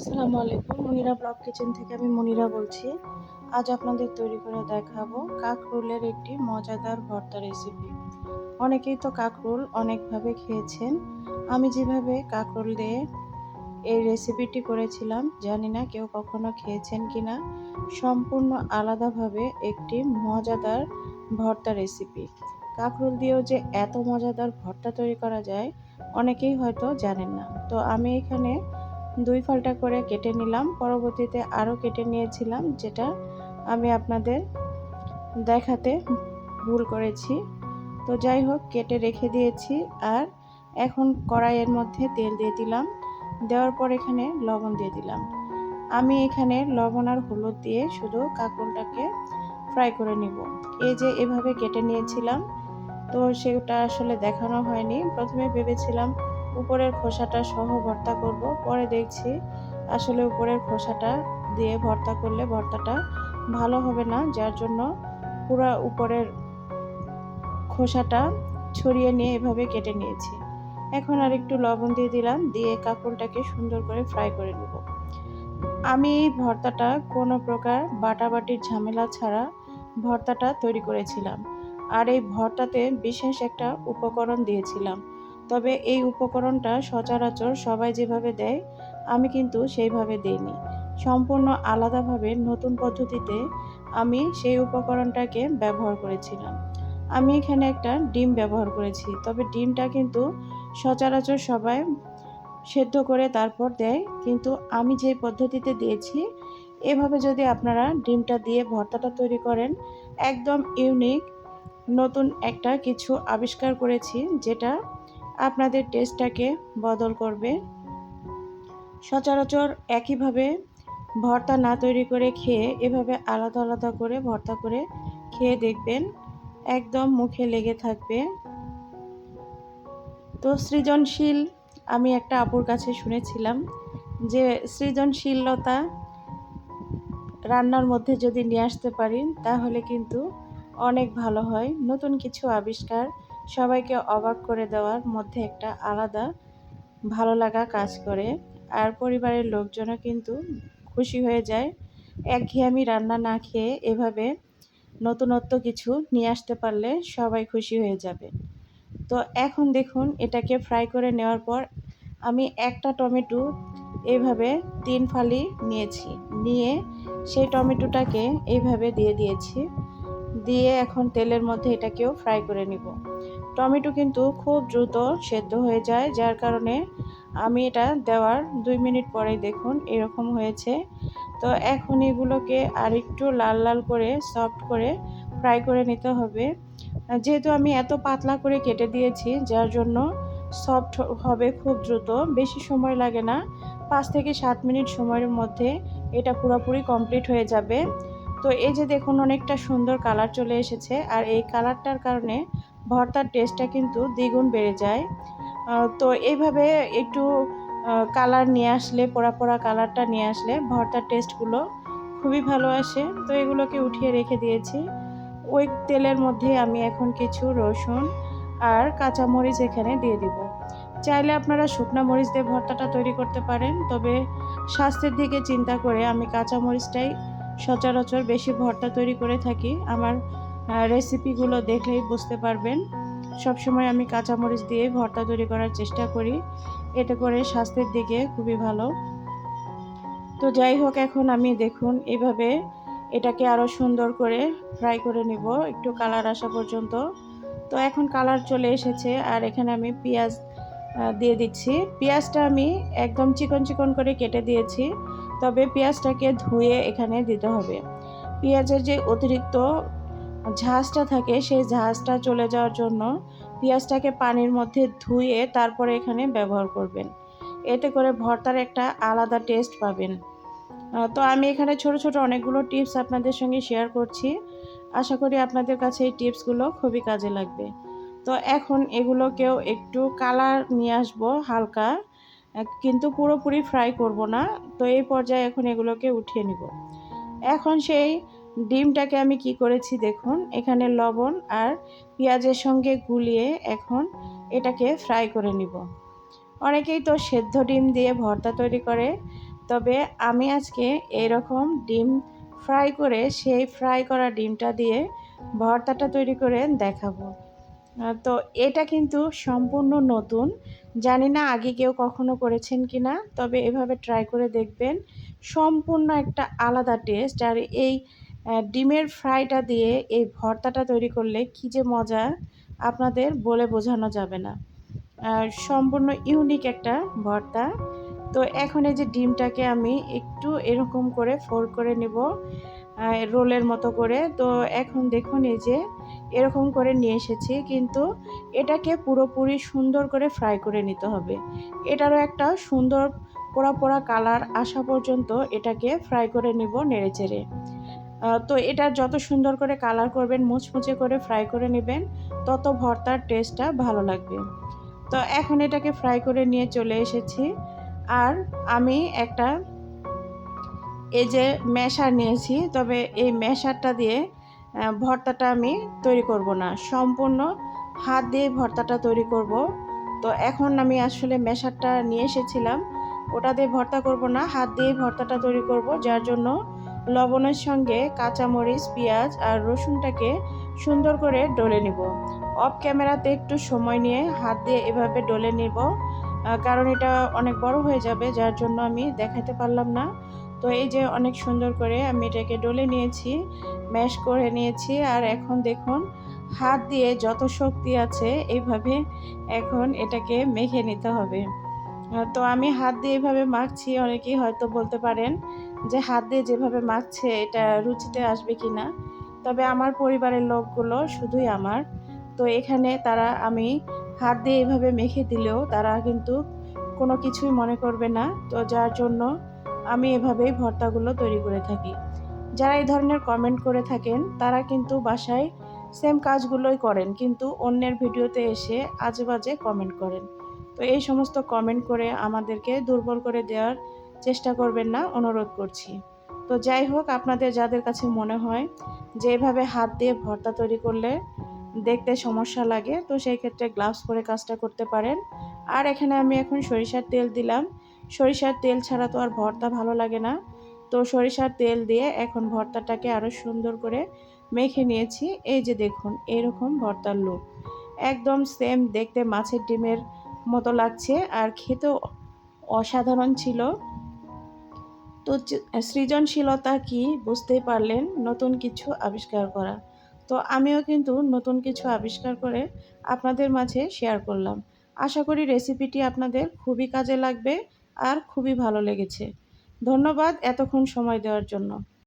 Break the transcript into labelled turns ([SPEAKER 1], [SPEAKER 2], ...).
[SPEAKER 1] আসসালামু আলাইকুম। Monira blog kitchen থেকে আমি মনিরা বলছি। আজ আপনাদের তৈরি করে দেখাবো কাঁকরোলের একটি মজাদার ভর্তা রেসিপি। অনেকেই তো কাঁকরোল অনেকভাবে খেয়েছেন। আমি যেভাবে কাঁকরোল দিয়ে এই রেসিপিটি করেছিলাম, জানি না কেউ কখনো খেয়েছেন কিনা। সম্পূর্ণ আলাদাভাবে একটি মজাদার ভর্তা রেসিপি। কাঁকরোল দিয়েও যে এত মজাদার ভর্তা তৈরি করা যায়, অনেকেই হয়তো জানেন না। তো আমি এখানে 2 ফালটা করে কেটে নিলাম। পরবর্তীতে আরও কেটে নিয়েছিলাম, যেটা আমি আপনাদের দেখাতে ভুল করেছি। তো যাই হোক, কেটে রেখে দিয়েছি। আর এখন কড়াইয়ের মধ্যে তেল দিয়ে দিলাম। দেওয়ার পর এখানে লবণ দিয়ে দিলাম। আমি এখানে লবণ আর হলুদ দিয়ে শুধু কাঁকরোলটাকে ফ্রাই করে নিব। এই যে এভাবে কেটে নিয়েছিলাম, তো সেটা আসলে দেখানো হয়নি। প্রথমে ভেবেছিলাম উপরের খোসাটা সহ ভর্তা করব, পরে দেখছি আসলে উপরের খোসাটা দিয়ে ভর্তা করলে ভর্তাটা ভালো হবে না, যার জন্য পুরো উপরের খোসাটা ছড়িয়ে নিয়ে এভাবে কেটে নিয়েছি। এখন আর একটু লবণ দিয়ে দিলাম, দিয়ে কাঁকরোলটাকে সুন্দর করে ফ্রাই করে নেব। আমি এই ভর্তাটা কোনো প্রকার বাটাবাটির ঝামেলা ছাড়া ভর্তাটা তৈরি করেছিলাম। আর এই ভর্তাতে বিশেষ একটা উপকরণ দিয়েছিলাম। তবে এই উপকরণটা সচরাচর সবাই যেভাবে দেয়, আমি কিন্তু সেইভাবে দিইনি। সম্পূর্ণ আলাদাভাবে নতুন পদ্ধতিতে আমি সেই উপকরণটাকে ব্যবহার করেছিলাম। আমি এখানে একটা ডিম ব্যবহার করেছি। তবে ডিমটা কিন্তু সচরাচর সবাই সেদ্ধ করে তারপর দেয়, কিন্তু আমি যে পদ্ধতিতে দিয়েছি, এভাবে যদি আপনারা ডিমটা দিয়ে ভর্তাটা তৈরি করেন, একদম ইউনিক নতুন একটা কিছু আবিষ্কার করেছি, যেটা আপনাদের টেস্টটাকে বদল করবে। সচরাচর একইভাবে ভর্তা না তৈরি করে খেয়ে এভাবে আলাদা আলাদা করে ভর্তা করে খেয়ে দেখবেন, একদম মুখে লেগে থাকবে। তো সৃজনশীল, আমি একটা আপুর কাছে শুনেছিলাম যে সৃজনশীলতা রান্নার মধ্যে যদি নিয়ে আসতে পারি, তাহলে কিন্তু অনেক ভালো হয়। নতুন কিছু আবিষ্কার সবাইকে অবাক করে দেওয়ার মধ্যে একটা আলাদা ভালো লাগা কাজ করে। আর পরিবারের লোকজনও কিন্তু খুশি হয়ে যায়। একঘেয়েমি রান্না না খেয়ে এভাবে নতুনত্ব কিছু নিয়ে আসতে পারলে সবাই খুশি হয়ে যাবে। তো এখন দেখুন, এটাকে ফ্রাই করে নেওয়ার পর আমি একটা টমেটো এইভাবে 3 ফালি নিয়েছি। নিয়ে সেই টমেটোটাকে এইভাবে দিয়ে দিয়েছি। দিয়ে এখন তেলের মধ্যে এটাকেও ফ্রাই করে নিব। টমেটো কিন্তু খুব দ্রুত সেদ্ধ হয়ে যায়, যার কারণে আমি এটা দেওয়ার 2 মিনিট পরেই দেখুন এরকম হয়েছে। তো এখন এগুলোকে আরেকটু লাল লাল করে সফট করে ফ্রাই করে নিতে হবে। যেহেতু আমি এত পাতলা করে কেটে দিয়েছি, যার জন্য সফট হবে খুব দ্রুত, বেশি সময় লাগে না। 5 থেকে 7 মিনিট সময়ের মধ্যে এটা পুরোপুরি কমপ্লিট হয়ে যাবে। তো এই যে দেখুন, অনেকটা সুন্দর কালার চলে এসেছে। আর এই কালারটার কারণে ভর্তার টেস্টটা কিন্তু দ্বিগুণ বেড়ে যায়। তো এইভাবে একটু কালার নিয়ে আসলে, পোড়া পোড়া কালারটা নিয়ে আসলে ভর্তার টেস্টগুলো খুবই ভালো আসে। তো এগুলোকে উঠিয়ে রেখে দিয়েছি। ওই তেলের মধ্যে আমি এখন কিছু রসুন আর কাঁচামরিচ এখানে দিয়ে দিব। চাইলে আপনারা শুকনা মরিচ দিয়ে ভর্তাটা তৈরি করতে পারেন, তবে স্বাস্থ্যের দিকে চিন্তা করে আমি কাঁচামরিচটাই সচরাচর বেশি ভর্তা তৈরি করে থাকি। আমার রেসিপিগুলো দেখলেই বুঝতে পারবেন, সবসময় আমি কাঁচামরিচ দিয়ে ভর্তা তৈরি করার চেষ্টা করি। এতে করে স্বাস্থ্যের দিকে খুবই ভালো। তো যাই হোক, এখন আমি দেখুন এভাবে এটাকে আরও সুন্দর করে ফ্রাই করে নিব একটু কালার আসা পর্যন্ত। তো এখন কালার চলে এসেছে। আর এখানে আমি পেঁয়াজ দিয়ে দিচ্ছি। পেঁয়াজটা আমি একদম চিকন চিকন করে কেটে দিয়েছি, তবে পেঁয়াজটাকে ধুয়ে এখানে দিতে হবে। পেঁয়াজের যে অতিরিক্ত ঝাঁজটা থাকে, সেই ঝাঁজটা চলে যাওয়ার জন্য পেঁয়াজটাকে পানির মধ্যে ধুয়ে তারপরে এখানে ব্যবহার করবেন। এতে করে ভর্তার একটা আলাদা টেস্ট পাবেন। তো আমি এখানে ছোট ছোট অনেকগুলো টিপস আপনাদের সঙ্গে শেয়ার করছি। আশা করি আপনাদের কাছে এই টিপসগুলো খুবই কাজে লাগবে। তো এখন এগুলোকেও একটু কালার নিয়ে আসবো হালকা, কিন্তু পুরোপুরি ফ্রাই করব না। তো এই পর্যায়ে এখন এগুলোকে উঠিয়ে নিব। এখন সেই ডিমটাকে আমি কি করেছি দেখুন, এখানে লবণ আর পেঁয়াজের সঙ্গে গুলিয়ে এখন এটাকে ফ্রাই করে নিব। অনেকেই তো সেদ্ধ ডিম দিয়ে ভর্তা তৈরি করে, তবে আমি আজকে এরকম ডিম ফ্রাই করে সেই ফ্রাই করা ডিমটা দিয়ে ভর্তাটা তৈরি করে দেখাবো। তো এটা কিন্তু সম্পূর্ণ নতুন। জানি না আগে কেউ কখনো করেছেন কিনা, তবে এভাবে ট্রাই করে দেখবেন। সম্পূর্ণ একটা আলাদা টেস্ট। আর এই ডিমের ফ্রাইটা দিয়ে এই ভর্তাটা তৈরি করলে কী যে মজা আপনাদের বলে বোঝানো যাবে না। সম্পূর্ণ ইউনিক একটা ভর্তা। তো এখন এই যে ডিমটাকে আমি একটু এরকম করে ফোল্ড করে নেব রোলের মতো করে। তো এখন দেখুন এই যে এরকম করে নিয়ে এসেছি, কিন্তু এটাকে পুরোপুরি সুন্দর করে ফ্রাই করে নিতে হবে। এটারও একটা সুন্দর পোড়া পোড়া কালার আসা পর্যন্ত এটাকে ফ্রাই করে নিব নেড়েচেড়ে। তো এটা যত সুন্দর করে কালার করবেন, মুচমুচে করে ফ্রাই করে নেবেন, তত ভর্তার টেস্টটা ভালো লাগবে। তো এখন এটাকে ফ্রাই করে নিয়ে চলে এসেছি। আর আমি একটা এই যে ম্যাশার নিয়েছি, তবে এই ম্যাশারটা দিয়ে ভর্তাটা আমি তৈরি করব না, সম্পূর্ণ হাত দিয়ে ভর্তাটা তৈরি করব। তো এখন আমি আসলে ম্যাশারটা নিয়ে এসেছিলাম, ওটা দিয়ে ভর্তা করব না, হাত দিয়েই ভর্তাটা তৈরি করব। যার জন্য লবণের সঙ্গে কাঁচামরিচ, পেঁয়াজ আর রসুনটাকে সুন্দর করে ডলে নিব। অফ ক্যামেরাতে একটু সময় নিয়ে হাত দিয়ে এভাবে ডলে নিব, কারণ এটা অনেক বড় হয়ে যাবে, যার জন্য আমি দেখাতে পারলাম না। তো এই যে অনেক সুন্দর করে আমি এটাকে ডলে নিয়েছি, ম্যাশ করে নিয়েছি। আর এখন দেখুন হাত দিয়ে যত শক্তি আছে এইভাবে এখন এটাকে মেখে নিতে হবে। তো আমি হাত দিয়ে এভাবে মাখছি। অনেকেই হয়তো বলতে পারেন যে হাত দিয়ে যেভাবে মাখছে এটা রুচিতে আসবে কি না। তবে আমার পরিবারের লোকগুলো শুধুই আমার। তো এখানে তারা আমি হাত দিয়ে এভাবে মেখে দিলেও তারা কিন্তু কোনো কিছুই মনে করবে না। তো যার জন্য আমি এভাবেই ভর্তাগুলো তৈরি করে থাকি। যারা এই ধরনের কমেন্ট করে থাকেন তারা কিন্তু বাসায় সেম কাজগুলোই করেন, কিন্তু অন্যের ভিডিওতে এসে আজেবাজে কমেন্ট করেন। তো এই সমস্ত কমেন্ট করে আমাদেরকে দুর্বল করে দেওয়ার চেষ্টা করবেন না, অনুরোধ করছি। তো যাই হোক, আপনাদের যাদের কাছে মনে হয় যে এভাবে হাত দিয়ে ভর্তা তৈরি করলে দেখতে সমস্যা লাগে, তো সেই ক্ষেত্রে গ্লাভস পরে কাজটা করতে পারেন। আর এখানে আমি এখন সরিষার তেল দিলাম। সরিষার তেল ছাড়া তো আর ভর্তা ভালো লাগে না। তো সরিষার তেল দিয়ে এখন ভর্তাটাকে আরও সুন্দর করে মেখে নিয়েছি। এই যে দেখুন এরকম ভর্তার লুক, একদম সেম দেখতে মাছের ডিমের মতো লাগছে, আর খেতেও অসাধারণ ছিল। তো সৃজনশীলতা কি বুঝতেই পারলেন, নতুন কিছু আবিষ্কার করা। তো আমিও কিন্তু নতুন কিছু আবিষ্কার করে আপনাদের মাঝে শেয়ার করলাম। আশা করি রেসিপিটি আপনাদের খুবই কাজে লাগবে আর খুবই ভালো লেগেছে। ধন্যবাদ এতক্ষণ সময় দেওয়ার জন্য।